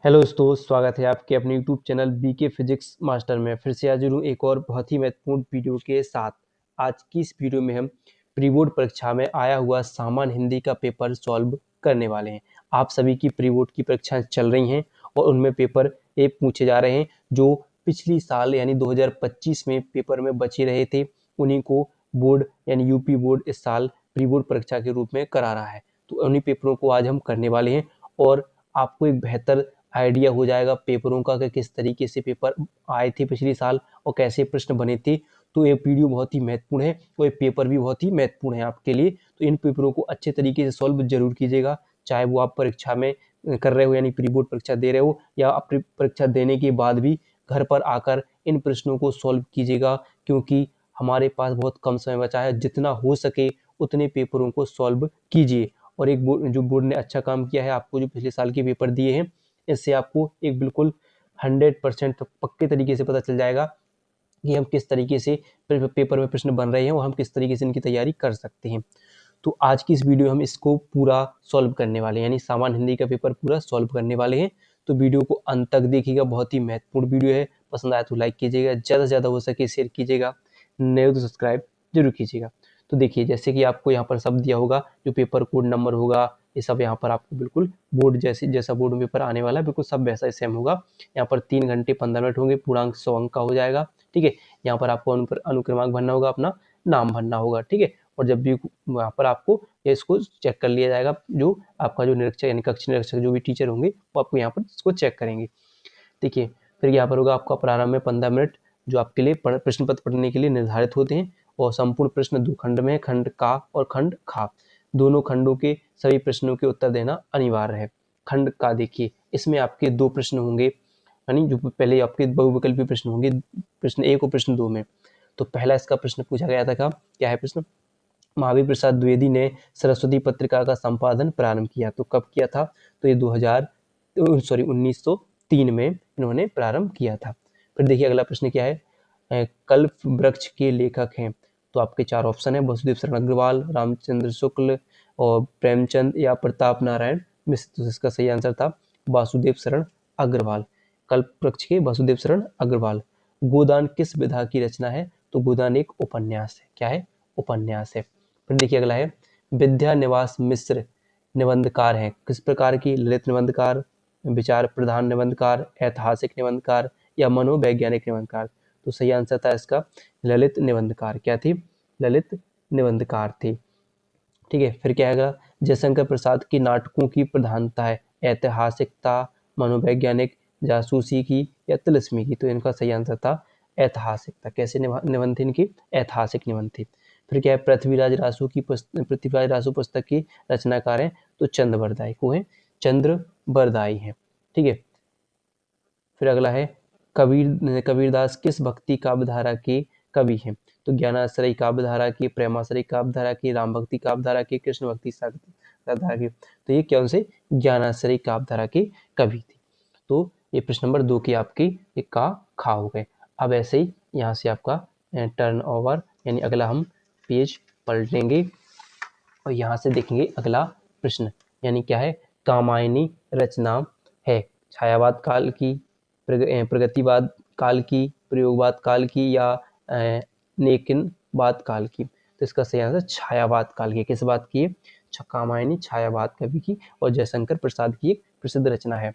Hello दोस्तों, स्वागत है आपके अपने YouTube channel BK physics master में। फिर से हाजिर हूँ एक और बहुत ही महत्वपूर्ण वीडियो के साथ। आज की इस वीडियो में हम प्री बोर्ड परीक्षा में आया हुआ सामान्य हिंदी का पेपर सॉल्व करने वाले हैं। आप सभी की प्री बोर्ड की परीक्षाएं चल रही हैं और उनमें पेपर ए पूछे जा रहे हैं जो पिछली साल यानी 2025 में पेपर में बचे रहे थे। उन्हीं को बोर्ड यानी यूपी बोर्ड इस साल प्री बोर्ड परीक्षा के रूप में करा रहा है, तो उन्हीं पेपरों को आज हम करने वाले हैं और आपको एक बेहतर आइडिया हो जाएगा पेपरों का कि किस तरीके से पेपर आए थे पिछले साल और कैसे प्रश्न बने थे। तो ये वीडियो बहुत ही महत्वपूर्ण है और ये पेपर भी बहुत ही महत्वपूर्ण है आपके लिए। तो इन पेपरों को अच्छे तरीके से सॉल्व जरूर कीजिएगा, चाहे वो आप परीक्षा में कर रहे हो यानी प्री बोर्ड परीक्षा दे रहे हो या आप परीक्षा देने के बाद भी घर पर आकर इन प्रश्नों को सॉल्व कीजिएगा, क्योंकि हमारे पास बहुत कम समय बचा है। जितना हो सके उतने पेपरों को सॉल्व कीजिए। और एक जो बोर्ड ने अच्छा काम किया है, आपको जो पिछले साल के पेपर दिए हैं इससे आपको एक बिल्कुल 100% पक्के तरीके से पता चल जाएगा कि हम किस तरीके से पेपर में प्रश्न बन रहे हैं और हम किस तरीके से इनकी तैयारी कर सकते हैं। तो आज की इस वीडियो हम इसको पूरा सॉल्व करने वाले हैं, यानी सामान्य हिंदी का पेपर पूरा सॉल्व करने वाले हैं। तो वीडियो को अंत तक देखिएगा, बहुत ही महत्वपूर्ण वीडियो है। पसंद आया तो लाइक कीजिएगा, ज़्यादा से ज़्यादा हो सके शेयर कीजिएगा, नए हो तो सब्सक्राइब जरूर कीजिएगा। तो देखिए, जैसे कि आपको यहाँ पर सब दिया होगा, जो पेपर कोड नंबर होगा ये सब यहाँ पर आपको बिल्कुल बोर्ड जैसा बोर्ड में पेपर आने वाला है बिल्कुल सब वैसा सेम होगा। यहाँ पर 3 घंटे 15 मिनट होंगे, पूर्णांक 100 अंक का हो जाएगा। ठीक है, यहाँ पर आपको अनुक्रमांक भरना होगा, अपना नाम भरना होगा। ठीक है, और जब भी वहाँ पर आपको इसको चेक कर लिया जाएगा, जो आपका जो निरीक्षक यानी कक्ष निरीक्षक जो भी टीचर होंगे वो आपको यहाँ पर इसको चेक करेंगे। देखिए, फिर यहाँ पर होगा आपका प्रारंभ में 15 मिनट जो आपके लिए प्रश्न पत्र पढ़ने के लिए निर्धारित होते हैं। और संपूर्ण प्रश्न 2 खंड में है, खंड का और खंड खा। दोनों खंडों के सभी प्रश्नों के उत्तर देना अनिवार्य है। खंड का देखिए, इसमें आपके 2 प्रश्न होंगे, यानी जो पहले आपके बहुविकल्पी प्रश्न होंगे, प्रश्न 1 और प्रश्न 2 में। तो पहला इसका प्रश्न पूछा गया था क्या है प्रश्न? महावीर प्रसाद द्विवेदी ने सरस्वती पत्रिका का संपादन प्रारंभ किया। तो कब किया था? तो ये 1903 में इन्होंने प्रारंभ किया था। फिर देखिए अगला प्रश्न क्या है, कल्प वृक्ष के लेखक हैं। तो आपके 4 ऑप्शन है, वसुदेव शरण अग्रवाल, रामचंद्र शुक्ल और प्रेमचंद या प्रताप नारायण मिश्र। तो इसका सही आंसर था वासुदेव शरण अग्रवाल। कल्प वृक्ष के वासुदेव शरण अग्रवाल। गोदान किस विधा की रचना है? तो गोदान एक उपन्यास है। क्या है? उपन्यास है। फिर देखिए अगला है, विद्या निवास मिश्र निबंधकार हैं। किस प्रकार की? ललित निबंधकार, विचार प्रधान निबंधकार, ऐतिहासिक निबंधकार या मनोवैज्ञानिक निबंधकार। तो सही आंसर था इसका ललित निबंधकार। क्या थी? ललित निबंधकार थी। ठीक है, फिर क्या है, जयशंकर प्रसाद की नाटकों की प्रधानता है, ऐतिहासिकता, मनोवैज्ञानिक, जासूसी की या तिलिस्मी की। तो इनका सही आंसर था ऐतिहासिकता। कैसे निबंध थे इनकी? ऐतिहासिक निबंध थे। फिर क्या है, पृथ्वीराज रासू पुस्तक की रचनाकार हैं। तो चंद्रबरदाई को है, चंद्रबरदाई हैं। ठीक है, फिर अगला है, कबीरदास किस भक्ति काव्यधारा के कवि हैं? तो ज्ञानाश्रय काव्यधारा की, प्रेमाश्रय काव्यधारा की, राम भक्ति काव्यधारा की, कृष्ण भक्ति काव्यधारा की। तो ये कौन से? ज्ञानाश्रय काव्यधारा के कवि थे। तो ये प्रश्न नंबर 2 की आपकी एक का खा हो गए। अब ऐसे ही यहाँ से आपका टर्न ओवर यानी अगला हम पेज पलटेंगे और यहाँ से देखेंगे अगला प्रश्न, यानी क्या है, कामायनी रचना है छायावाद काल की, प्रगतिवाद काल की, प्रयोगवाद काल की या नेकिनवाद काल की। तो इसका सही आंसर छायावाद काल की। किस बात की? कामायनी छायावाद कवि की और जयशंकर प्रसाद की एक प्रसिद्ध रचना है।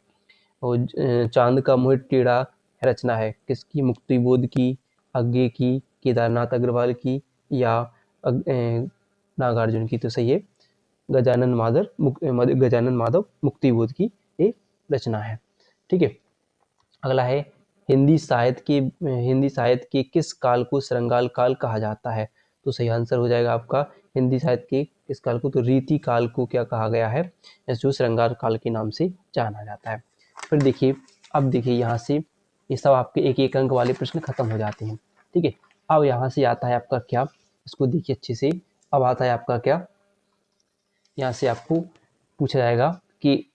और चांद का मुंह टेढ़ा रचना है किसकी? मुक्तिबोध की, अज्ञे की, केदारनाथ अग्रवाल की या नागार्जुन की। तो सही है गजानन माधव मुक्तिबोध की एक रचना है। ठीक है, अगला है, हिंदी साहित्य के किस काल को श्रृंगार काल कहा जाता है? तो सही आंसर हो जाएगा आपका हिंदी साहित्य के किस काल को? तो रीति काल को क्या कहा गया है? जो श्रृंगार काल के नाम से जाना जाता है। फिर देखिए, अब देखिए यहाँ से ये सब आपके एक एक अंक वाले प्रश्न खत्म हो जाते हैं। ठीक है, अब यहाँ से आता है आपका क्या, इसको देखिए अच्छे से। अब आता है आपका क्या, यहाँ से आपको पूछा जाएगा कि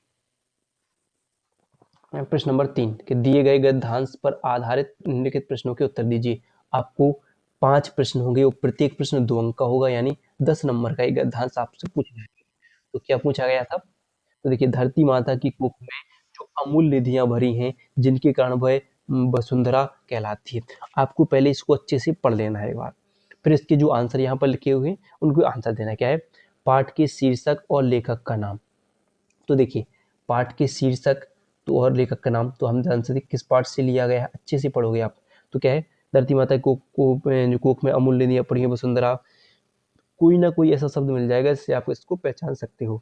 प्रश्न नंबर 3 कि दिए गए गद्यांश पर आधारित निम्नलिखित प्रश्नों के उत्तर दीजिए। आपको 5 प्रश्न होंगे और प्रत्येक प्रश्न 2 अंक का होगा, यानी 10 नंबर का एक गद्यांश आपसे पूछा जाएगा। तो क्या पूछा गया था? तो देखिए, धरती माता की कुख में जो अमूल्य निधियां भरी हैं जिनके कारण वह वसुंधरा कहलाती है। आपको पहले इसको अच्छे से पढ़ लेना है एक बार, फिर इसके जो आंसर यहाँ पर लिखे हुए हैं उनको आंसर देना है। क्या है? पाठ के शीर्षक और लेखक का नाम। तो देखिए, पाठ के शीर्षक तो और लेखक का नाम तो हम जान सकते किस पाठ से लिया गया है, अच्छे से पढ़ोगे आप। तो क्या है? धरती माता जो कोख में अमूल्य निधियां पड़ी हैं वसुंधरा, कोई ना कोई ऐसा शब्द मिल जाएगा जिससे आप इसको पहचान सकते हो।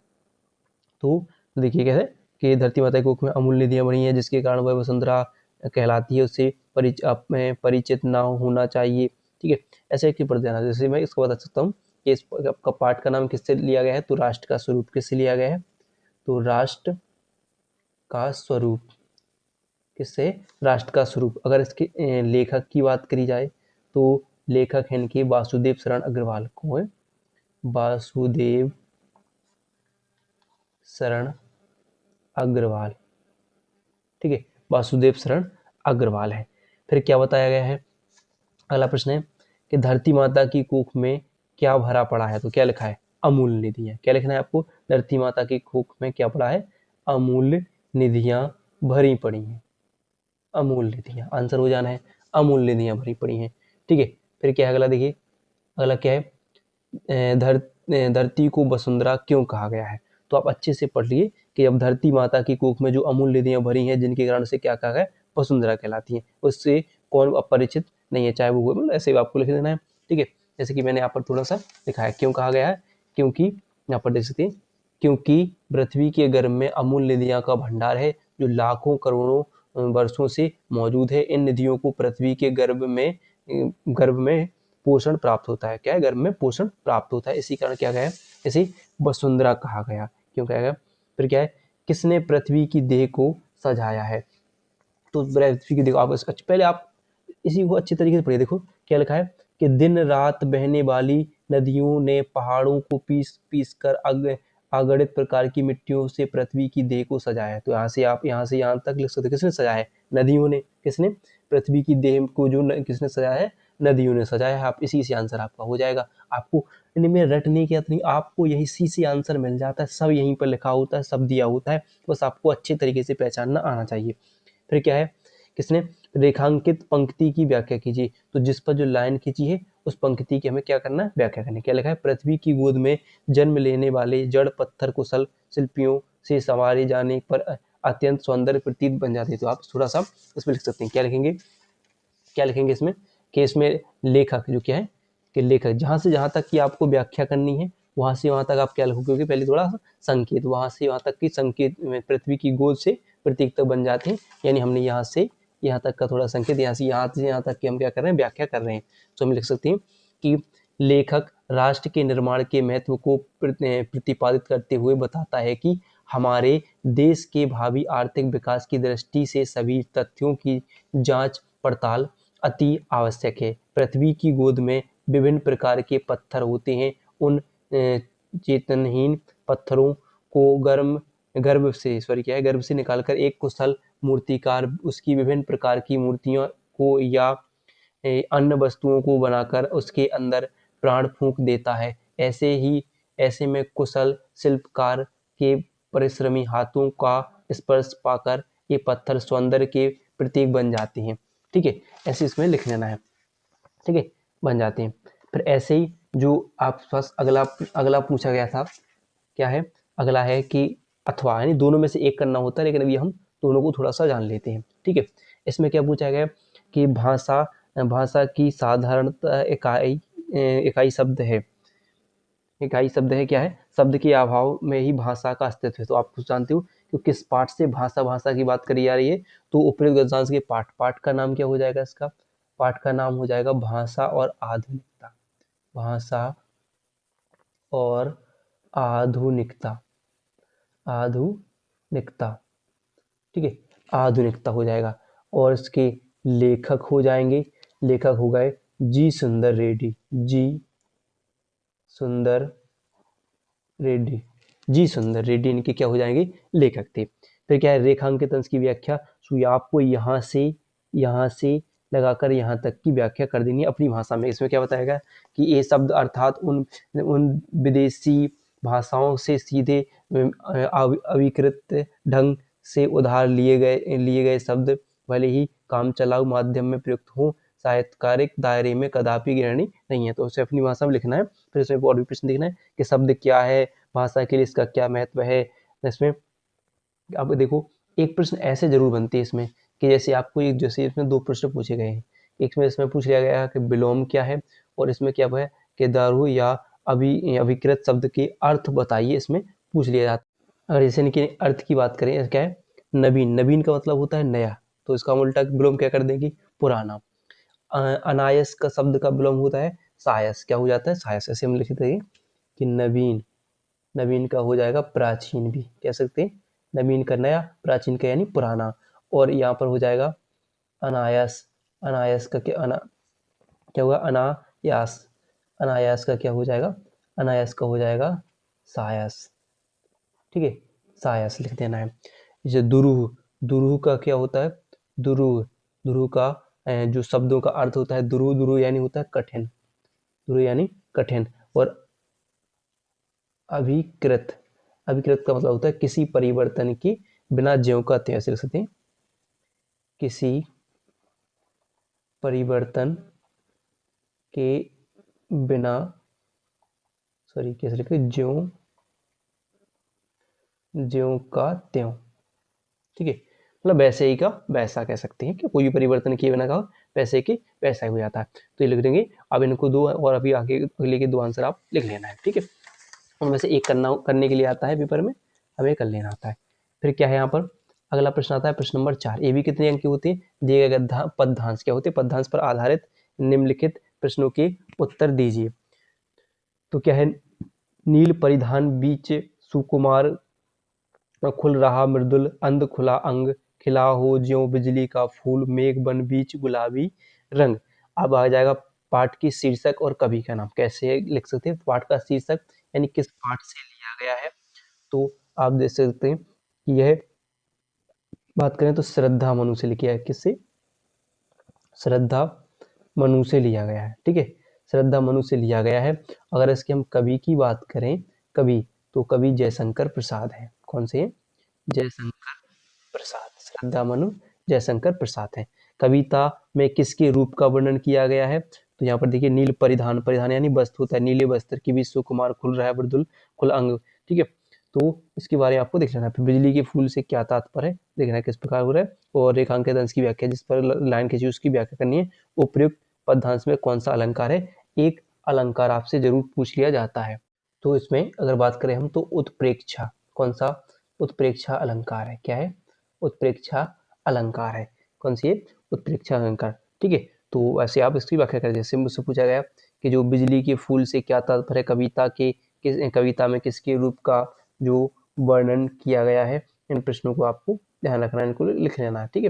तो देखिए क्या है कि धरती माता की कोख में अमूल्य निधियां बनी हैं जिसके कारण वह वसुंधरा कहलाती है, उससे परिचित ना होना चाहिए। ठीक है, ऐसे क्यों पढ़ देना। जैसे मैं इसको बता सकता हूँ कि इस आपका पाठ का नाम किससे लिया गया है, तो राष्ट्र का स्वरूप किससे लिया गया है, तो राष्ट्र का स्वरूप किससे, राष्ट्र का स्वरूप। अगर इसके लेखक की बात करी जाए तो लेखक हैं इनके वासुदेव शरण अग्रवाल। कौन? वासुदेव शरण अग्रवाल। ठीक है, वासुदेव शरण अग्रवाल है। फिर क्या बताया गया है, अगला प्रश्न है कि धरती माता की कोख में क्या भरा पड़ा है, तो क्या लिखा है, अमूल्य निधियां। क्या लिखना है आपको, धरती माता की कोख में क्या पड़ा है, अमूल्य निधियां भरी पड़ी हैं। अमूल्य निधियां आंसर हो जाना है, अमूल्य निधियां भरी पड़ी हैं। ठीक है, फिर क्या है अगला, देखिए अगला क्या है, धरती को वसुंधरा क्यों कहा गया है। तो आप अच्छे से पढ़ लिए कि अब धरती माता की कोख में जो अमूल्य निधियां भरी हैं जिनके कारण से क्या कहा गया, वसुंधरा कहलाती हैं, उससे कौन अपरिचित नहीं है, चाहे वो मतलब ऐसे आपको लिख देना है। ठीक है, जैसे कि मैंने यहाँ पर थोड़ा सा लिखा है, क्यों कहा गया है, क्योंकि यहाँ पर देख सकते हैं, क्योंकि पृथ्वी के गर्भ में अमूल्य निधियां का भंडार है जो लाखों करोड़ों वर्षों से मौजूद है। इन निधियों को पृथ्वी के गर्भ में पोषण प्राप्त होता है। क्या है, गर्भ में पोषण प्राप्त होता है, इसी कारण क्या गया, इसे वसुंधरा कहा गया। क्यों कहा गया। फिर क्या है, किसने पृथ्वी की देह को सजाया है, तो पृथ्वी की देह आप पहले आप इसी को अच्छी तरीके से पढ़िए। देखो क्या लिखा है कि दिन रात बहने वाली नदियों ने पहाड़ों को पीस पीस कर अगणित प्रकार की मिट्टियों से पृथ्वी की देह को सजाया है। तो यहाँ से आप यहाँ से यहाँ तक लिख सकते, किसने सजाया है, नदियों ने। किसने, पृथ्वी की देह को जो किसने सजाया है, नदियों ने सजाया है। आप इसी से आंसर आपका हो जाएगा। आपको इनमें रटने की नहीं, आपको यही सी से आंसर मिल जाता है, सब यहीं पर लिखा होता है, सब दिया होता है, बस आपको अच्छे तरीके से पहचानना आना चाहिए। फिर क्या है, किसने रेखांकित पंक्ति की व्याख्या कीजिए। तो जिस पर जो लाइन खींची है उस पंक्ति की हमें क्या करना है, व्याख्या करनी। क्या लिखा है, पृथ्वी की गोद में जन्म लेने वाले जड़ पत्थर कुशल शिल्पियों से संवारे जाने पर अत्यंत सौंदर्य प्रतीत बन जाते हैं। तो आप थोड़ा सा इसमें लिख सकते हैं, क्या लिखेंगे, क्या लिखेंगे इसमें कि इसमें लेखक जो क्या है कि लेखक जहां से जहां तक की आपको व्याख्या करनी है वहां से वहां तक आप क्या लिखोगे, क्योंकि पहले थोड़ा सा संकेत, वहां से वहां तक की संकेत पृथ्वी की गोद से प्रतीक तक बन जाते हैं। यानी हमने यहाँ से यहाँ तक का थोड़ा संकेत, यहाँ से यहाँ तक की हम क्या कर रहे हैं, व्याख्या कर रहे हैं। तो हम लिख सकते हैं कि लेखक राष्ट्र के निर्माण के महत्व को प्रतिपादित करते हुए बताता है कि हमारे देश के भावी आर्थिक विकास की दृष्टि से सभी तथ्यों की जांच पड़ताल अति आवश्यक है। पृथ्वी की गोद में विभिन्न प्रकार के पत्थर होते हैं। उन चेतनहीन पत्थरों को गर्भ से निकालकर एक कुशल मूर्तिकार उसकी विभिन्न प्रकार की मूर्तियों को या अन्य वस्तुओं को बनाकर उसके अंदर प्राण फूंक देता है। ऐसे में कुशल शिल्पकार के परिश्रमी हाथों का स्पर्श पाकर ये पत्थर सौंदर्य के प्रतीक बन जाते हैं। ठीक है, ऐसे इसमें लिख लेना है। ठीक है, बन जाते हैं। फिर ऐसे ही जो आप पास अगला पूछा गया था, क्या है, अगला है कि अथवा, यानी दोनों में से एक करना होता है, लेकिन अभी हम दोनों को थोड़ा सा जान लेते हैं। ठीक है, इसमें क्या पूछा गया कि भाषा की साधारणतः इकाई शब्द है। इकाई शब्द है, क्या है, शब्द के अभाव में ही भाषा का अस्तित्व है। तो आप कुछ जानते हो कि किस पाठ से भाषा की बात करी जा रही है, तो उपरोक्त गद्यांश के पाठ का नाम क्या हो जाएगा, इसका पाठ का नाम हो जाएगा भाषा और आधुनिकता। भाषा और आधुनिकता, आधुनिकता। ठीक है, आधुनिकता हो जाएगा। और इसके लेखक हो जाएंगे, लेखक हो गए जी सुंदर रेड्डी, जी सुंदर रेड्डी, जी सुंदर रेड्डी इनके क्या हो जाएंगे, लेखक थे। फिर क्या है, रेखांकित अंश की व्याख्या। तो आपको यहाँ से लगाकर यहाँ तक की व्याख्या कर देनी है अपनी भाषा में। इसमें क्या बताएगा कि ये शब्द अर्थात उन विदेशी भाषाओं से सीधे अविकृत ढंग से उधार लिए गए शब्द भले ही काम चलाऊ माध्यम में प्रयुक्त हो, साहित्यकारिक दायरे में कदापि ग्रहणी नहीं है। तो उसे अपनी भाषा में लिखना है। फिर इसमें और भी प्रश्न देखना है कि शब्द क्या है, भाषा के लिए इसका क्या महत्व है। इसमें अब देखो, एक प्रश्न ऐसे जरूर बनते हैं इसमें कि जैसे आपको एक, जैसे इसमें दो प्रश्न पूछे गए हैं। एक में इसमें पूछ लिया गया है कि विलोम क्या है, और इसमें क्या है कि दारू या अभिकृत शब्द के अर्थ बताइए, इसमें पूछ लिया जाता है। अगर जैसे इनके अर्थ की बात करें, क्या है, नवीन, नवीन का मतलब होता है नया, तो इसका हम उल्टा विलोम क्या कर देंगे, पुराना। अनायस का शब्द का विलोम होता है सायस, क्या हो जाता है, सायस। ऐसे हम लिख देंगे कि नवीन, नवीन का हो जाएगा प्राचीन भी कह सकते हैं, नवीन का नया, प्राचीन का यानी पुराना। और यहाँ पर हो जाएगा अनायास, अनायास का क्या होगा, अनायास, अनायास का क्या हो जाएगा, अनायास का हो जाएगा सायस। ठीक है, सायस लिख देना है। जैसे दुरूह, दुरूह का क्या होता है, दुरूह, दुरूह का जो शब्दों का अर्थ होता है दुरूह, दुरूह यानी होता है कठिन, दुरूह यानी कठिन। और अभिकृत, अभिकृत का मतलब होता है किसी परिवर्तन के बिना ज्यों का त्यों, ऐसे लिख सकते हैं, किसी परिवर्तन के बिना, सॉरी कैसे लिखे, ज्यों, ज्यों का त्यों। ठीक है, मतलब वैसे ही का वैसा कह सकते हैं कि कोई भी परिवर्तन किए बिना का वैसे कि वैसा ही हो जाता है। तो ये लिख देंगे। अब इनको दो, और अभी आगे अगले के दो आंसर आप लिख लेना है। ठीक है, उनमें से एक करने के लिए आता है पेपर में, हमें कर लेना आता है। फिर क्या है यहाँ पर, अगला प्रश्न आता है प्रश्न नंबर 4। ये भी कितने अंक की होती है, दिए गए पदधांश क्या होते हैं, पदधांश पर आधारित निम्नलिखित प्रश्नों के उत्तर दीजिए। तो क्या है, नील परिधान बीच सुकुमार खुल रहा मृदुल अंध खुला अंग, खिला हो ज्यों बिजली का फूल, मेघ बन बीच गुलाबी रंग। अब आ जाएगा पाठ की शीर्षक और कवि का नाम। कैसे लिख सकते हैं, पाठ का शीर्षक यानी किस पाठ से लिया गया है। तो आप देख सकते हैं कि यह बात करें तो श्रद्धा मनु से लिखा है, किससे, श्रद्धा मनु से लिया गया है। ठीक है, श्रद्धा मनु से लिया गया है। अगर इसके हम कवि की बात करें, कवि, तो कवि जयशंकर प्रसाद है। कौन से, जयशंकर प्रसाद, श्रद्धा मनु जयशंकर प्रसाद है। कविता में किसके रूप का वर्णन किया गया है, तो यहाँ पर देखिए, नील परिधान, परिधान यानी वस्त्र होता है, नीले वस्त्र की भी सुकुमार खुल रहा है मृदुल खुल अंग। ठीक है, तो इसके बारे में आपको देख लेना है। फिर बिजली के फूल से क्या तात्पर्य है, देखना है किस प्रकार हो रहा है। और रेखांकित अंश की व्याख्या, जिस पर लाइन खींची उसकी व्याख्या करनी है। उपयुक्त पदधांश में कौन सा अलंकार है, एक अलंकार आपसे जरूर पूछ लिया जाता है। तो इसमें अगर बात करें हम, तो उत्प्रेक्षा, कौन सा, उत्प्रेक्षा अलंकार है। क्या है, उत्प्रेक्षा अलंकार है। कौन सी है, उत्प्रेक्षा अलंकार। ठीक है, तो ऐसे आप इसकी व्याख्या करें। जैसे मुझसे पूछा गया कि जो बिजली के फूल से क्या तात्पर्य है, कविता के कविता में किसके रूप का जो वर्णन किया गया है। इन प्रश्नों को आपको ध्यान रखना है, इनको लिख लेना है। ठीक है,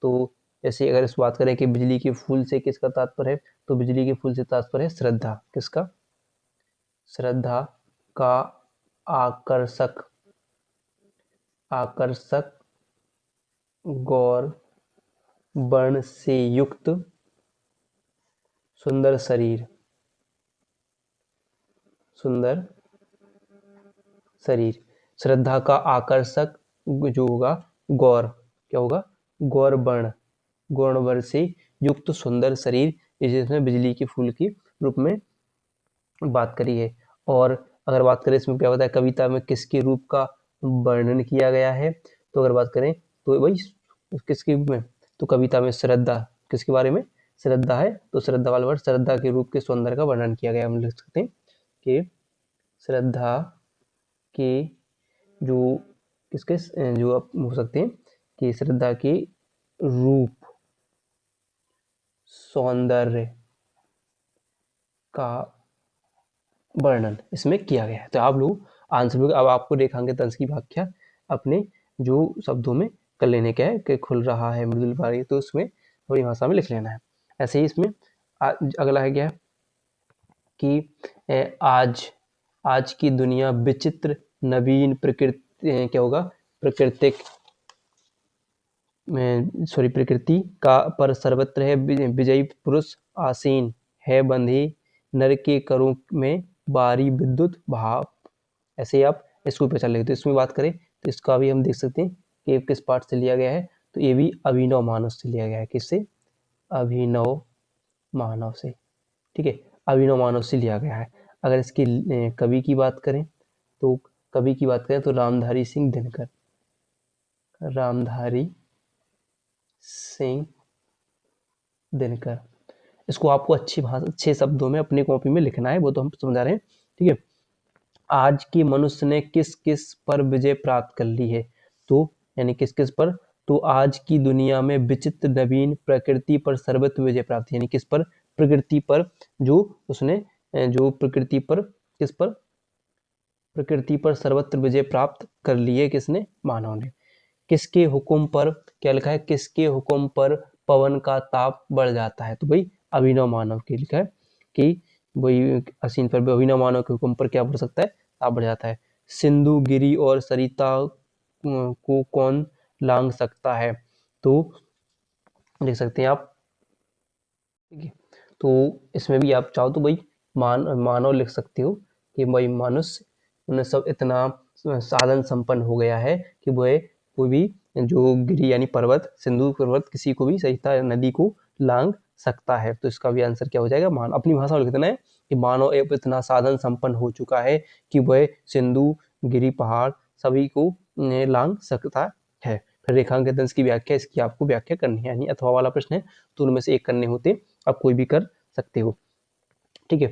तो जैसे अगर इस बात करें कि बिजली के फूल से किसका तात्पर्य है, तो बिजली के फूल से तात्पर्य है श्रद्धा, किसका, श्रद्धा का आकर्षक, आकर्षक गौर वर्ण से युक्त सुंदर शरीर, सुंदर शरीर। श्रद्धा का आकर्षक जो होगा गौर, क्या होगा, गौर वर्ण, गौर वर्ण से युक्त सुंदर शरीर, जिसमें बिजली के फूल के रूप में बात करी है। और अगर बात करें इसमें क्या होता है, कविता में किसके रूप का वर्णन किया गया है, तो अगर बात करें तो वही किसके रूप में, तो कविता में श्रद्धा, किसके बारे में, श्रद्धा है, तो श्रद्धा वाला वर्ड, श्रद्धा के रूप के सौंदर्य का वर्णन किया गया। हम लिख सकते हैं कि श्रद्धा के जो किसके जो आप हो सकते हैं कि श्रद्धा के रूप, सौंदर्य का वर्णन इसमें किया गया है। तो आप लोग आंसर में, अब आपको रेखांकित अंश की व्याख्या अपने जो शब्दों में कर लेने का है कि खुल रहा है मृदुल बारी, तो उसमें थोड़ी भाषा में लिख लेना है। ऐसे ही इसमें अगला है क्या है कि आज की दुनिया विचित्र नवीन प्रकृति क्या होगा, प्राकृतिक सॉरी प्रकृति का पर सर्वत्र है विजयी पुरुष आसीन है, बंधी नर के करों में बारी विद्युत भाव। ऐसे ही आप इसको पहचान लेते। तो इसमें बात करें तो इसका भी हम देख सकते हैं के किस पार्ट से लिया गया है, तो ये भी अभिनव मानव से लिया गया है। किससे? अभिनव मानव से, ठीक है, अभिनव मानव से लिया गया है। अगर इसके कवि की बात करें तो रामधारी सिंह दिनकर, रामधारी सिंह दिनकर। इसको आपको अच्छे शब्दों में अपनी कॉपी में लिखना है, वो तो हम समझा रहे हैं, ठीक है। आज के मनुष्य ने किस किस पर विजय प्राप्त कर ली है, तो यानी किस किस पर, तो आज की दुनिया में विचित्र नवीन प्रकृति पर सर्वत्र विजय प्राप्त, यानी किस पर? प्रकृति पर, जो उसने जो प्रकृति पर, किस पर? प्रकृति पर सर्वत्र विजय प्राप्त कर ली है, किसने? मानव ने। किसके हुक्म पर, क्या लिखा है? किसके हुक्म पर पवन का ताप बढ़ जाता है, तो भाई अभिनव मानव के लिखा है कि वही असीन पर अभिनव मानव के हुक्म पर क्या बढ़ सकता है? ताप बढ़ जाता है। सिंधु, गिरि और सरिता को कौन लांग सकता है, तो देख सकते हैं आप, ठीक है। तो इसमें भी आप चाहो तो भाई मानव लिख सकते हो कि भाई मनुष्य उन्हें सब इतना साधन संपन्न हो गया है कि वह कोई भी जो गिरी यानी पर्वत, सिंधु पर्वत, किसी को भी सरिता नदी को लांग सकता है। तो इसका भी आंसर क्या हो जाएगा? मानव। अपनी भाषा में लिख देना है कि मानव एक इतना साधन संपन्न हो चुका है कि वह सिंधु, गिरी, पहाड़ सभी को लांग सकता है। फिर रेखांकित अंश की व्याख्या, इसकी आपको व्याख्या करनी है, यानी अथवा वाला प्रश्न है तो उनमें से एक करने होते, आप कोई भी कर सकते हो, ठीक है।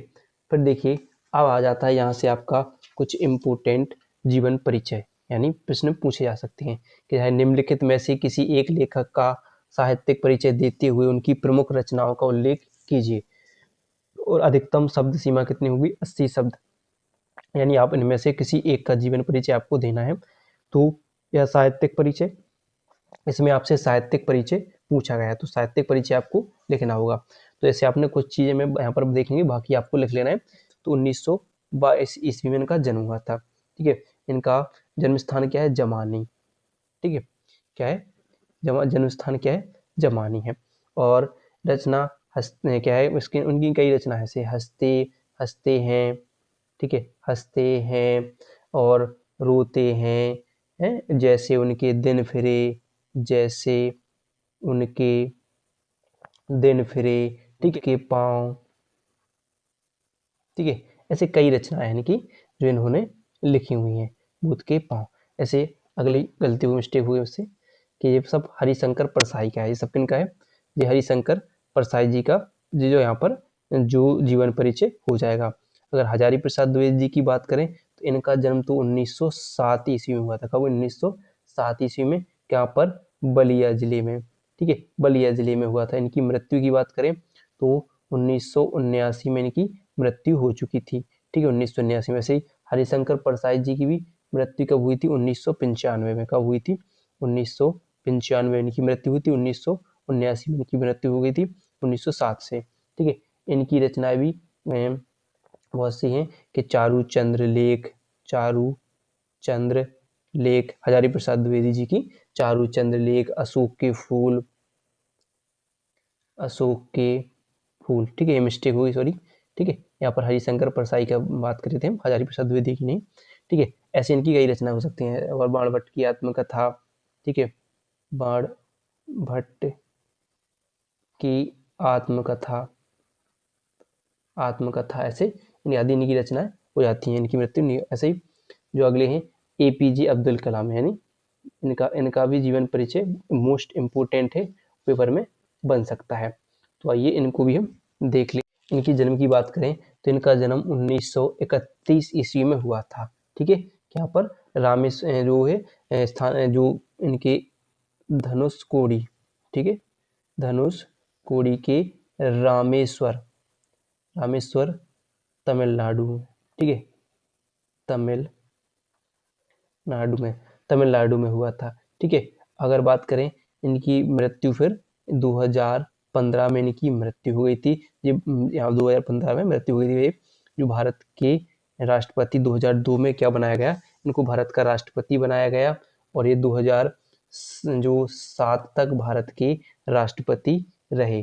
फिर देखिए अब आ जाता है यहाँ से आपका कुछ इम्पोर्टेंट जीवन परिचय, यानी प्रश्न पूछे जा सकते हैं कि निम्नलिखित में से किसी एक लेखक का साहित्यिक परिचय देते हुए उनकी प्रमुख रचनाओं का उल्लेख कीजिए, और अधिकतम शब्द सीमा कितनी होगी? 80 शब्द। यानी आप इनमें से किसी एक का जीवन परिचय आपको देना है। तो यह साहित्यिक परिचय, इसमें आपसे साहित्यिक परिचय पूछा गया है, तो साहित्यिक परिचय आपको लिखना होगा। तो ऐसे आपने कुछ चीजें में यहाँ पर देखेंगे, बाकी आपको लिख लेना है। तो 1922 ईस्वी में इनका जन्म हुआ था, ठीक है। इनका जन्म स्थान क्या है? जमानी, ठीक है। क्या है? जन्म स्थान क्या है? जमानी है। और रचना क्या है उसकी? उनकी कई रचना है, से हंसते हंसते हैं, ठीक है, हंसते हैं और रोते हैं, जैसे उनके दिन फिरे, जैसे उनके दिन फिरे, ठीक है, के पाँव, ठीक है। ऐसे कई रचनाएं हैं कि जो इन्होंने लिखी हुई हैं। बुद्ध के पाँव। ऐसे अगली गलती हुई, मिस्टेक हुई उससे कि ये सब हरिशंकर परसाई का है। ये सब किनका है? ये हरिशंकर परसाई जी का, जो यहाँ पर जो जीवन परिचय हो जाएगा। अगर हजारी प्रसाद द्विवेदी जी की बात करें तो इनका जन्म तो 1907 ईस्वी में हुआ था। कब? 1907 ईस्वी में। क्या पर? बलिया जिले में, ठीक है, बलिया जिले में हुआ था। इनकी मृत्यु की बात करें तो 1979 में इनकी मृत्यु हो चुकी थी, ठीक है, 1979 में। से ही हरिशंकर परसाई जी की भी मृत्यु कब हुई थी? 1995 में। कब हुई थी? 1995 में इनकी मृत्यु हुई थी। 1979 में इनकी मृत्यु हो गई थी 1907 से, ठीक है। इनकी रचनाएं भी बहुत सी हैं कि चारू चंद्र लेख, चारू चंद्र लेख, हजारी प्रसाद द्विवेदी जी की चारू चंद्र लेख, अशोक के फूल, अशोक के फूल, ठीक है, ये मिस्टेक हुई, सॉरी, ठीक है। यहाँ पर हरिशंकर परसाई का बात कर रहे थे हम, हजारी प्रसाद द्विवेदी की नहीं, ठीक है। ऐसे इनकी कई रचना हो सकती हैं। और बाण भट्ट की आत्मकथा, ठीक है, बाण भट्ट की आत्मकथा, आत्मकथा, ऐसे आदि इनकी रचनाएं हो जाती हैं। इनकी मृत्यु ऐसे ही। जो अगले हैं APJ अब्दुल कलाम, यानी इनका भी जीवन परिचय मोस्ट इम्पोर्टेंट है, पेपर में बन सकता है। तो आइए इनको भी हम देख लें। इनकी जन्म की बात करें तो इनका जन्म 1931 ईस्वी में हुआ था, ठीक है। यहाँ पर रामेश्वर जो है स्थान, जो इनके धनुषकोडी, ठीक है, धनुषकोडी के रामेश्वर, रामेश्वर तमिलनाडु में, ठीक है, तमिलनाडु में हुआ था, ठीक है। अगर बात करें इनकी मृत्यु, फिर 2015 में इनकी मृत्यु हो गई थी। ये यहाँ 2015 में मृत्यु हुई थी। जो भारत के राष्ट्रपति 2002 में क्या बनाया गया? इनको भारत का राष्ट्रपति बनाया गया। और ये 2007 तक भारत के राष्ट्रपति रहे,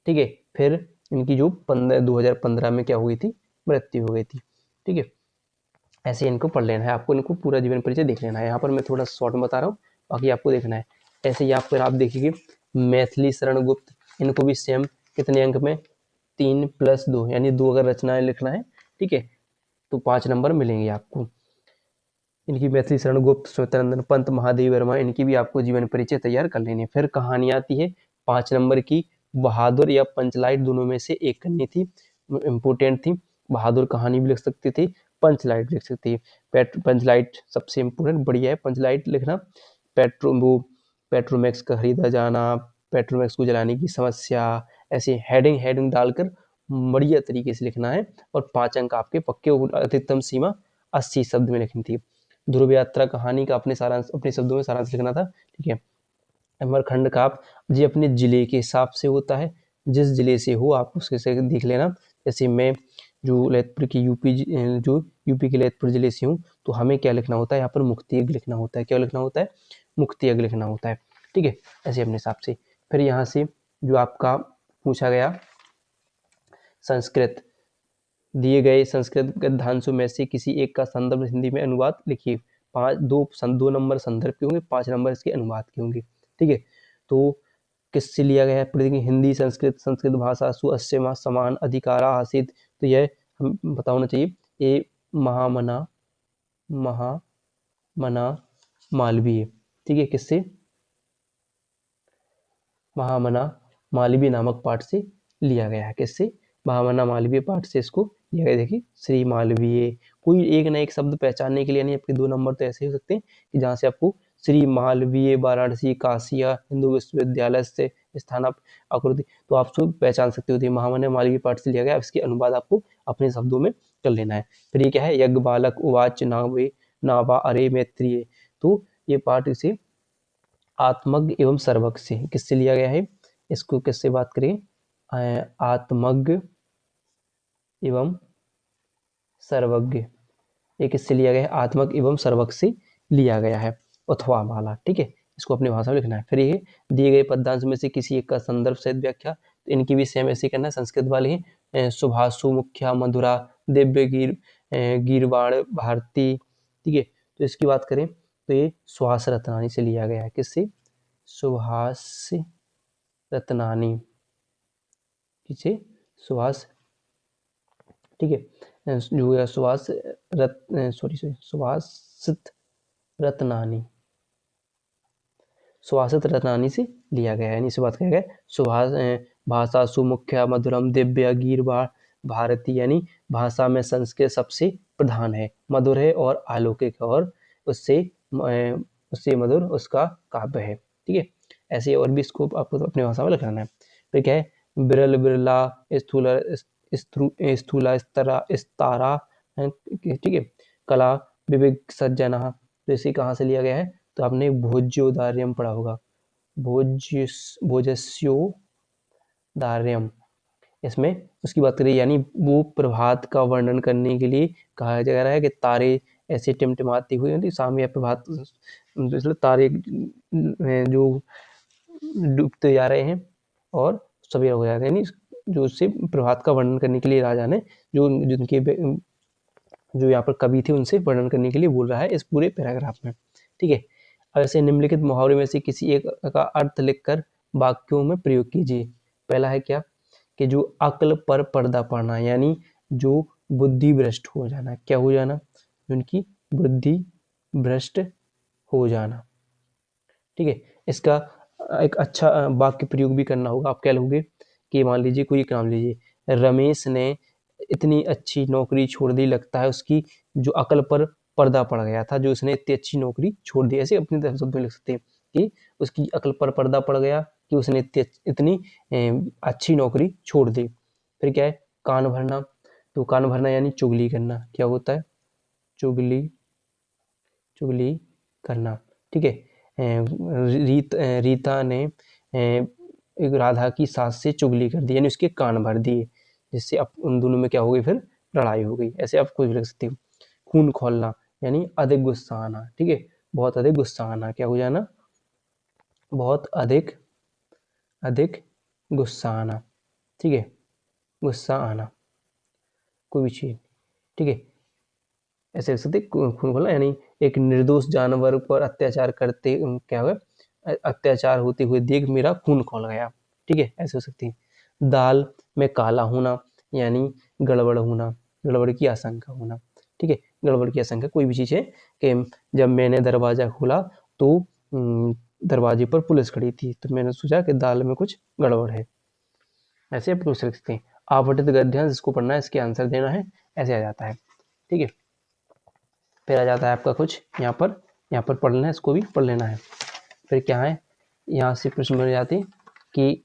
ठीक है। फिर इनकी जो 2015 में क्या हुई थी? मृत्यु हो गई थी, ठीक है। ऐसे इनको पढ़ लेना है आपको, इनको पूरा जीवन परिचय देख लेना है। यहाँ पर मैं थोड़ा शॉर्ट में बता रहा हूँ, बाकी आपको देखना है। ऐसे ही आप देखिए मैथिली शरण गुप्त, इनको भी सेम कितने अंक में 3+2 यानी 2 अगर रचनाएं लिखना है, ठीक है, तो 5 नंबर मिलेंगे आपको। इनकी मैथिली शरण गुप्त, स्वतंत्र पंत, महादेवी वर्मा, इनकी भी आपको जीवन परिचय तैयार कर लेनी है। फिर कहानी आती है 5 नंबर की, बहादुर या पंचलाइट दोनों में से एक करनी थी, इम्पोर्टेंट थी। बहादुर कहानी भी लिख सकती थी, पंचलाइट लिख सकती है। पंचलाइट सबसे इम्पोर्टेंट, बढ़िया है पंचलाइट लिखना। पेट्रोमैक्स का खरीदा जाना, पेट्रोमैक्स को जलाने की समस्या, ऐसे हेडिंग डालकर बढ़िया तरीके से लिखना है। और 5 अंक आपके पक्के, अधिकतम सीमा 80 शब्द में लिखनी थी। ध्रुव यात्रा कहानी का अपने शब्दों में सारांश लिखना था, ठीक है। अमरखंड का आप जी अपने जिले के हिसाब से होता है, जिस जिले से हो आप उसके से देख लेना। जैसे मैं जो ललितपुर की यूपी के ललितपुर जिले से हूँ, तो हमें क्या लिखना होता है, यहाँ पर मुक्तियज्ञ लिखना होता है। क्या लिखना होता है, मुक्तियज्ञ लिखना होता है, ठीक है, ऐसे अपने हिसाब से। फिर यहाँ से जो आपका पूछा गया संस्कृत, दिए गए संस्कृत गद्यांशों में से किसी एक का संदर्भ हिंदी में अनुवाद लिखिए। 2 नंबर संदर्भ के होंगे, 5 नंबर इसके अनुवाद के होंगे, ठीक है। तो किससे लिया गया है, हिंदी संस्कृत भाषा सु अस्य समान अधिकारा आसित, तो यह हम पता होना चाहिए, ये महामना मालवीय, ठीक है, किससे, महामना मालवीय नामक पाठ से लिया गया है। किससे, महामना मालवीय पाठ से इसको लिया गया। देखिए श्री मालवीय, कोई एक ना एक शब्द पहचानने के लिए, नहीं आपके 2 नंबर तो ऐसे हो सकते हैं कि जहाँ से आपको श्री मालवीय वाराणसी काशिया हिंदू विश्वविद्यालय से स्थान आकृति, तो आप उसको पहचान सकते हो। महामना मालवीय पाठ से लिया गया, इसके अनुवाद आपको अपने शब्दों में कर लेना है। फिर ये क्या है, यज्ञ बालक उवाच नावे नावा अरे मैत्रिय, तो ये पाठ इसे आत्मज्ञ एवं सर्वज्ञ से, किससे लिया गया है, इसको किससे बात करें, आत्मज्ञ एवं सर्वज्ञ, ये किससे लिया गया है, आत्मज्ञ एवं सर्वज्ञ से लिया गया है, अथवा माला, ठीक है, इसको अपनी भाषा में लिखना है। फिर ये दिए गए पद्यांश में से किसी एक का संदर्भ सहित व्याख्या, तो इनकी भी सेम ऐसे करना है, संस्कृत वाले ही, सुभाषु मुख्या मधुरा दिव्य गीरवाण भारती, ठीक है। तो इसकी बात करें तो ये सुहास रत्नानी से लिया गया है, किससे, सुहास रत्नानी, किसे, सुहास, ठीक है, जो है सुहासित रत्नानी से लिया गया है, यानी इसे बात किया गया सुभाष भाषा सुमुख्या मधुरम दिव्य गीरवाण भारती, यानी भाषा में संस्कृत सबसे प्रधान है, मधुर है और अलौकिक है, और उससे मधुर उसका काव्य है, ठीक है। ऐसे और भी इसको आपको अपनी भाषा में लिखना है। तो क्या है, बिरल बिरला स्थूला स्तारा, ठीक है, कला विवेक सज्जना, तो इसे कहाँ से लिया गया है, तो आपने भोज्योदार्यम पढ़ा होगा, भोजस्योदार्यम, इसमें उसकी बात करें, यानी वो प्रभात का वर्णन करने के लिए कहा जा रहा है कि तारे ऐसे टिमटिमाते हुए, शाम या प्रभात, इसलिए तारे जो डूबते जा रहे हैं और सवेरा हो जा रहे हैं, यानी जो उससे प्रभात का वर्णन करने के लिए राजा ने जो यहाँ पर कवि थे उनसे वर्णन करने के लिए बोल रहा है इस पूरे पैराग्राफ में, ठीक है। अब ऐसे निम्नलिखित मुहावरे में से किसी एक का अर्थ लिखकर वाक्यों में प्रयोग कीजिए। पहला है क्या, कि जो अक्ल पर पर्दा पड़ना, यानी जो बुद्धि भ्रष्ट हो जाना, क्या हो जाना, उनकी बुद्धि भ्रष्ट हो जाना, ठीक है। इसका एक अच्छा वाक्य प्रयोग भी करना होगा। आप क्या लोगे कि मान लीजिए कोई एक नाम लीजिए, रमेश ने इतनी अच्छी नौकरी छोड़ दी, लगता है उसकी जो अकल पर पर्दा पड़ गया था, जो उसने इतनी अच्छी नौकरी छोड़ दी, ऐसे अपनी तरफ शब्द में लिख सकते हैं कि उसकी अकल पर पर्दा पड़ गया कि उसने इतनी अच्छी नौकरी छोड़ दी। फिर क्या है, कान भरना, तो कान भरना यानी चुगली करना, क्या होता है, चुगली करना, ठीक है। रीता ने एक राधा की सास से चुगली कर दी, यानी उसके कान भर दिए, जिससे अब उन दोनों में क्या हो गई, फिर लड़ाई हो गई, ऐसे आप कुछ भी लिख सकते हो। खून खोलना यानी अधिक गुस्सा आना, ठीक है, बहुत अधिक गुस्सा आना, क्या हो जाना, बहुत अधिक गुस्सा आना, ठीक है, गुस्सा आना कोई भी चीज, ठीक है, ऐसे लिख सकते खून खोलना, यानी एक निर्दोष जानवर पर अत्याचार करते क्या हुआ, अत्याचार होते हुए देख मेरा खून खौल गया। ठीक है, ऐसे हो सकती है। दाल में काला होना यानी गड़बड़ होना, गड़बड़ की आशंका होना। ठीक है, गड़बड़ की आशंका कोई भी चीज़ है कि जब मैंने दरवाज़ा खोला तो दरवाजे पर पुलिस खड़ी थी, तो मैंने सोचा कि दाल में कुछ गड़बड़ है। ऐसे आप पूछ सकते हैं। आवंटित गद्यांश जिसको पढ़ना है, इसके आंसर देना है, ऐसे आ जाता है। ठीक है, फिर आ जाता है आपका कुछ यहाँ पर पढ़ लेना है, इसको भी पढ़ लेना है। फिर क्या है, यहाँ से प्रश्न बन जाते हैं कि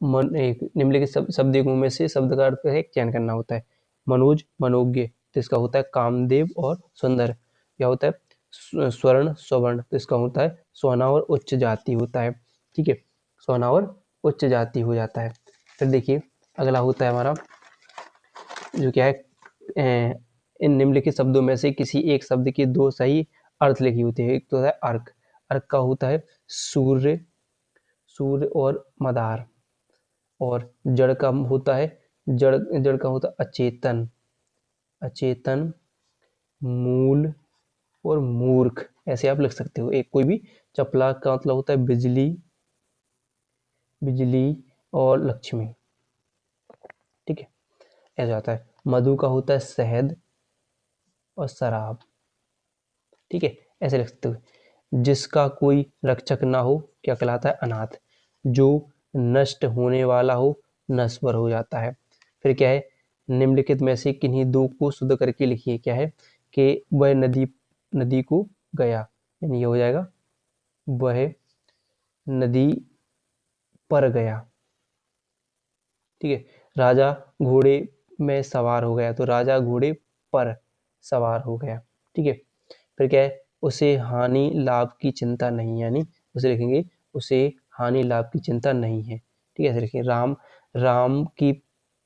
निम्नलिखित शब्दों में से शब्द का अर्थ है चयन करना होता है। मनोज, मनोज्ञ, तो इसका होता है कामदेव और सुंदर। क्या होता है, स्वर्ण, स्वर्ण, तो इसका होता है सोना और उच्च जाति होता है। ठीक है, सोना और उच्च जाति हो जाता है। फिर देखिए अगला होता है हमारा जो क्या है, इन निम्नलिखित शब्दों में से किसी एक शब्द के दो सही अर्थ लिखी होती है। एक तो है अर्क, अर्क का होता है सूर्य, सूर्य और मदार। और जड़ का होता है जड़, जड़ का होता है अचेतन, अचेतन, मूल और मूर्ख, ऐसे आप लिख सकते हो। एक कोई भी चपला का मतलब होता है बिजली, बिजली और लक्ष्मी। ठीक है, ऐसा आता है। मधु का होता है शहद और शराब। ठीक है, ऐसे लिख सकते हो। जिसका कोई रक्षक ना हो क्या कहलाता है, अनाथ। जो नष्ट होने वाला हो नश्वर हो जाता है। फिर क्या है, निम्नलिखित में से किन्हीं दो को शुद्ध करके लिखिए। क्या है कि वह नदी, नदी को गया, यानी ये हो जाएगा वह नदी पर गया। ठीक है, राजा घोड़े में सवार हो गया, तो राजा घोड़े पर सवार हो गया। ठीक है, फिर क्या है, उसे हानि लाभ की चिंता नहीं, यानी उसे लिखेंगे उसे हानि लाभ की चिंता नहीं है। ठीक है, ऐसे लिखेंगे। राम, राम की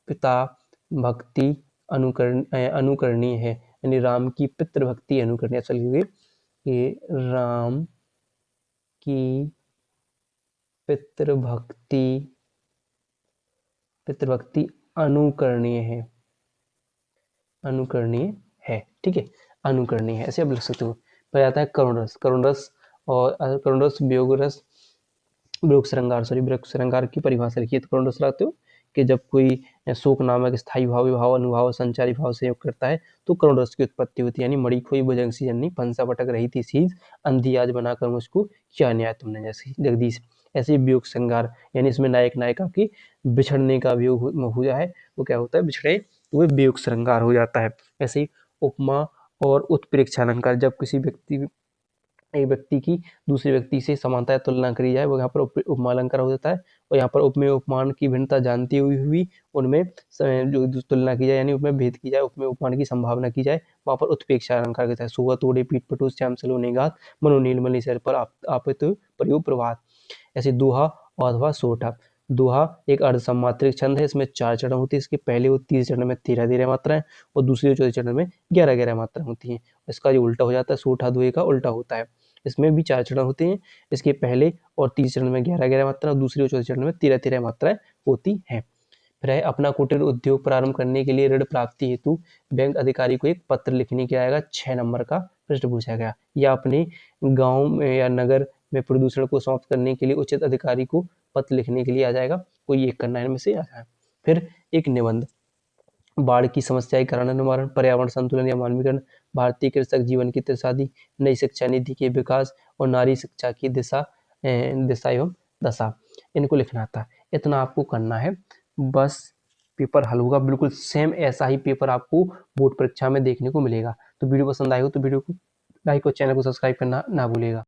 पिता भक्ति अनुकरणीय है, यानी राम की पितृभक्ति अनुकरणीय। ऐसा लिखेंगे कि राम की पितृभक्ति, पितृभक्ति अनुकरणीय है, अनुकरणीय है। ठीक है, अनुकरणीय है, ऐसे आप लिख सकते हो। फिर आता है करुण रस, करुण रस और करुण रस, वियोग रस, वियोग श्रृंगार, सॉरी वियोग श्रृंगार की परिभाषा लिखिए। तो करुण रस लाते हो कि जब कोई शोक नामक स्थायी भाव, विभाव, अनुभाव, संचारी भाव से योग करता है तो करुण रस की उत्पत्ति होती है। यानी मड़ी खोई भुजंग सी जननी, पंसा पटक रही थी सीज, अंधी आज बनाकर मुझको क्या न्याय तुमने, जैसे जगदीश। ऐसे वियोग श्रृंगार, यानी इसमें नायक नायिका की बिछड़ने का वियोग हुआ है, वो क्या होता है, बिछड़े तो वो वियोग श्रृंगार हो जाता है। ऐसे ही उपमा और उत्प्रेक्षा अलंकार, जब किसी व्यक्ति, एक व्यक्ति की दूसरे व्यक्ति से समानता या तुलना करी जाए, वो यहाँ पर उपमा अलंकार हो जाता है। और यहाँ पर उपमेय उपमान की भिन्नता जानती हुई उनमें जो तुलना की जाए, यानी उसमें भेद की जाए, उपमेय उपमान की संभावना की जाए, वहाँ पर उत्प्रेक्षा अलंकार कहता है। सुबह तोड़े पीठ पटु श्याम सलोने गात, मनो नीलमणि सर पर आप तो प्रयोग प्रभात। ऐसे दोहा अथवा सोठा, दोहा एक अर्धसमात्रिक छंद है, इसमें 4 चरण होती है। इसके पहले वो 30 चरण में 13-13 मात्राएं और दूसरे और चौथे चरण में 11-11 मात्राएं होती हैं। इसका जो उल्टा हो जाता है, सोठा दोहे का उल्टा होता है। इसमें भी 4 चरण होते हैं, इसके पहले और 30 चरण में 11-11 मात्रा और दूसरे और चौथे चरण में 13-13 मात्राएं होती हैं। फिर है अपना कुटीर उद्योग प्रारंभ करने के लिए ऋण प्राप्ति हेतु बैंक अधिकारी को एक पत्र लिखने के आएगा। 6 नंबर का प्रश्न पूछा गया। या अपने गांव में या नगर में प्रदूषण को समाप्त करने के लिए उचित अधिकारी को पत्र लिखने के लिए आ जाएगा, कोई एक करना इनमें से आ जाए। फिर एक निबंध, बाढ़ की समस्या के कारण निवारण, पर्यावरण संतुलन या मानवीकरण, भारतीय कृषक जीवन की त्रसादी, नई शिक्षा नीति के विकास और नारी शिक्षा की दिशा एवं दशा, इनको लिखना था। इतना आपको करना है, बस पेपर हल होगा। बिल्कुल सेम ऐसा ही पेपर आपको बोर्ड परीक्षा में देखने को मिलेगा। तो वीडियो पसंद आई हो तो वीडियो को लाइक और चैनल को सब्सक्राइब करना ना भूलिएगा।